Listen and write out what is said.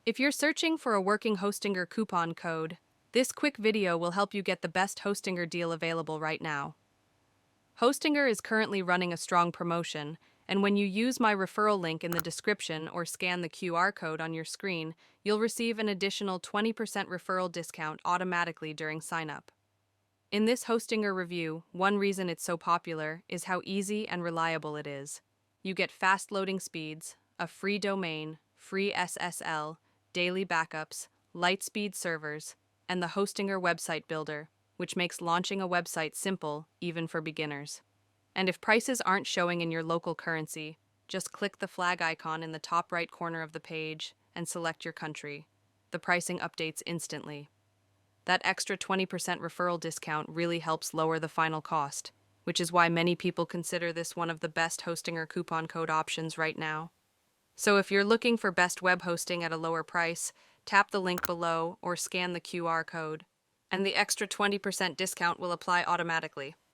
If you're searching for a working Hostinger coupon code, this quick video will help you get the best Hostinger deal available right now. Hostinger is currently running a strong promotion, and when you use my referral link in the description or scan the QR code on your screen, you'll receive an additional 20% referral discount automatically during sign-up. In this Hostinger review, one reason it's so popular is how easy and reliable it is. You get fast loading speeds, a free domain, free SSL, daily backups, LiteSpeed servers, and the Hostinger website builder, which makes launching a website simple even for beginners. And if prices aren't showing in your local currency, just click the flag icon in the top right corner of the page and select your country. The pricing updates instantly. That extra 20% referral discount really helps lower the final cost, which is why many people consider this one of the best Hostinger coupon code options right now. So if you're looking for best web hosting at a lower price, tap the link below or scan the QR code, and the extra 20% discount will apply automatically.